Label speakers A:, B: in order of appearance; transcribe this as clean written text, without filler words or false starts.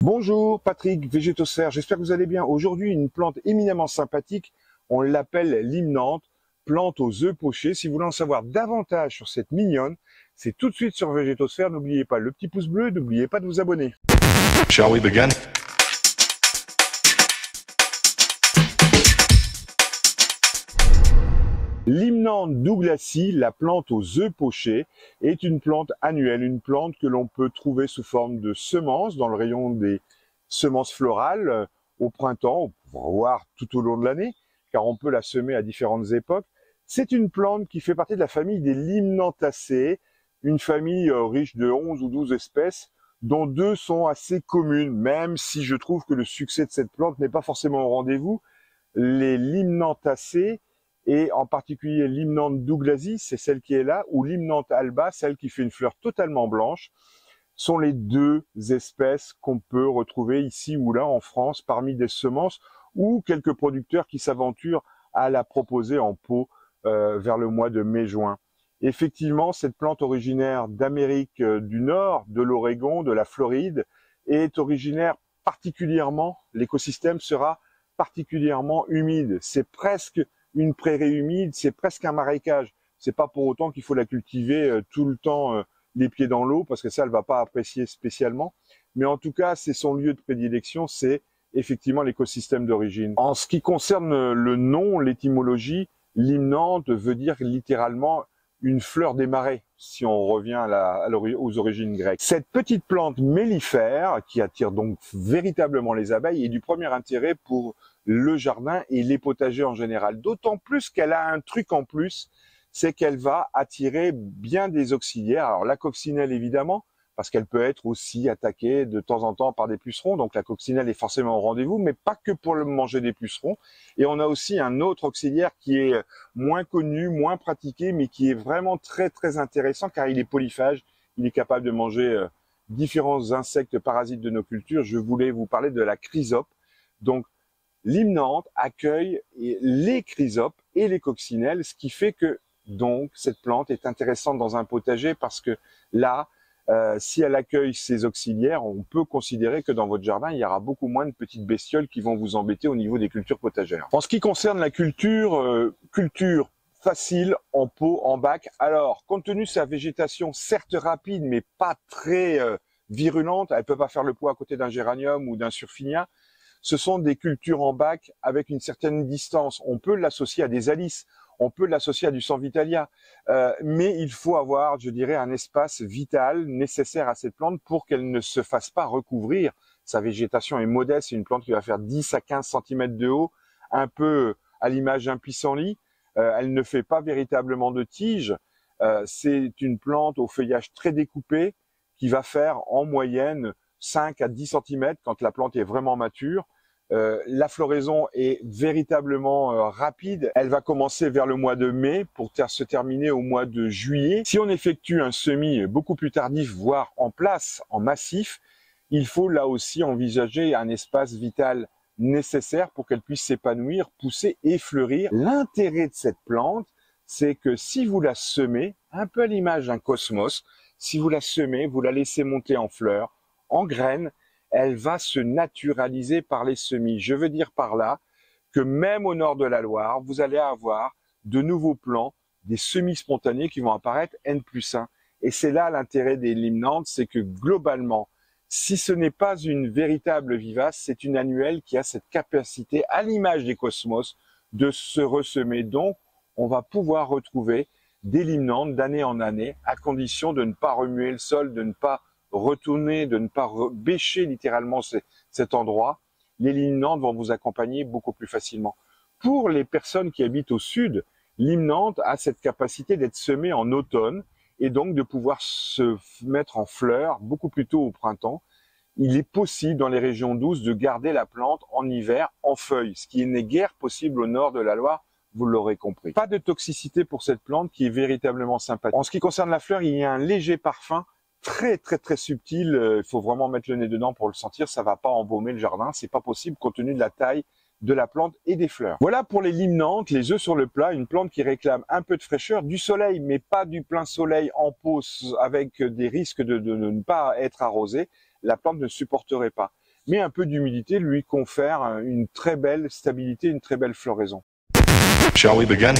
A: Bonjour, Patrick, végétosphère, j'espère que vous allez bien. Aujourd'hui, une plante éminemment sympathique, on l'appelle l'hymnanthe, plante aux œufs pochés. Si vous voulez en savoir davantage sur cette mignonne, c'est tout de suite sur végétosphère. N'oubliez pas le petit pouce bleu, n'oubliez pas de vous abonner.
B: Shall we begin?
A: L'hymnanthe douglasii, la plante aux œufs pochés, est une plante annuelle, une plante que l'on peut trouver sous forme de semences dans le rayon des semences florales au printemps, voire tout au long de l'année, car on peut la semer à différentes époques. C'est une plante qui fait partie de la famille des Limnanthaceae, une famille riche de 11 ou 12 espèces, dont 2 sont assez communes, même si je trouve que le succès de cette plante n'est pas forcément au rendez-vous. Les Limnanthaceae, et en particulier l'hymnanthe douglasii, c'est celle qui est là, ou l'hymnanthe alba, celle qui fait une fleur totalement blanche, sont les 2 espèces qu'on peut retrouver ici ou là en France parmi des semences ou quelques producteurs qui s'aventurent à la proposer en pot vers le mois de mai-juin. Effectivement, cette plante originaire d'Amérique du Nord, de l'Oregon, de la Floride, est originaire particulièrement, l'écosystème sera particulièrement humide. C'est presque une prairie humide, c'est presque un marécage. C'est pas pour autant qu'il faut la cultiver tout le temps les pieds dans l'eau, parce que ça, elle va pas apprécier spécialement. Mais en tout cas, c'est son lieu de prédilection, c'est effectivement l'écosystème d'origine. En ce qui concerne le nom, l'étymologie, l'hymnanthe veut dire littéralement une fleur des marais, si on revient aux origines grecques. Cette petite plante mellifère, qui attire donc véritablement les abeilles, est du premier intérêt pour le jardin et les potagers en général. D'autant plus qu'elle a un truc en plus, c'est qu'elle va attirer bien des auxiliaires. Alors la coccinelle évidemment, parce qu'elle peut être aussi attaquée de temps en temps par des pucerons, donc la coccinelle est forcément au rendez-vous, mais pas que pour manger des pucerons. Et on a aussi un autre auxiliaire qui est moins connu, moins pratiqué, mais qui est vraiment très très intéressant car il est polyphage, il est capable de manger différents insectes parasites de nos cultures. Je voulais vous parler de la chrysope. Donc l'hymnanthe accueille les chrysopes et les coccinelles, ce qui fait que donc cette plante est intéressante dans un potager parce que là, si elle accueille ces auxiliaires, on peut considérer que dans votre jardin, il y aura beaucoup moins de petites bestioles qui vont vous embêter au niveau des cultures potagères. En ce qui concerne la culture, culture facile en pot, en bac. Alors, compte tenu de sa végétation, certes rapide, mais pas très virulente, elle peut pas faire le poids à côté d'un géranium ou d'un surfinia. Ce sont des cultures en bac avec une certaine distance. On peut l'associer à des alices, on peut l'associer à du Sanvitalia, mais il faut avoir, je dirais, un espace vital nécessaire à cette plante pour qu'elle ne se fasse pas recouvrir. Sa végétation est modeste, c'est une plante qui va faire 10 à 15 cm de haut, un peu à l'image d'un pissenlit. Elle ne fait pas véritablement de tige. C'est une plante au feuillage très découpé qui va faire en moyenne 5 à 10 cm quand la plante est vraiment mature. La floraison est véritablement rapide. Elle va commencer vers le mois de mai pour se terminer au mois de juillet. Si on effectue un semis beaucoup plus tardif, voire en place, en massif, il faut là aussi envisager un espace vital nécessaire pour qu'elle puisse s'épanouir, pousser et fleurir. L'intérêt de cette plante, c'est que si vous la semez, un peu à l'image d'un cosmos, si vous la semez, vous la laissez monter en fleurs, en graines, elle va se naturaliser par les semis. Je veux dire par là que même au nord de la Loire, vous allez avoir de nouveaux plants, des semis spontanés qui vont apparaître N+1. Et c'est là l'intérêt des limnanthes, c'est que globalement, si ce n'est pas une véritable vivace, c'est une annuelle qui a cette capacité, à l'image des cosmos, de se ressemer. Donc, on va pouvoir retrouver des limnanthes d'année en année, à condition de ne pas remuer le sol, de ne pas retourner, de ne pas bêcher littéralement cet endroit. Les limnanthes vont vous accompagner beaucoup plus facilement. Pour les personnes qui habitent au sud, l'hymnanthe a cette capacité d'être semée en automne et donc de pouvoir se mettre en fleurs beaucoup plus tôt au printemps. Il est possible dans les régions douces de garder la plante en hiver en feuilles, ce qui n'est guère possible au nord de la Loire, vous l'aurez compris. Pas de toxicité pour cette plante qui est véritablement sympathique. En ce qui concerne la fleur, il y a un léger parfum très très très subtil, il faut vraiment mettre le nez dedans pour le sentir, ça va pas embaumer le jardin, c'est pas possible compte tenu de la taille de la plante et des fleurs. Voilà pour les limnanthes, les œufs sur le plat, une plante qui réclame un peu de fraîcheur, du soleil, mais pas du plein soleil en pot avec des risques de ne pas être arrosée. La plante ne supporterait pas. mais un peu d'humidité lui confère une très belle stabilité, une très belle floraison.
B: Shall we begin?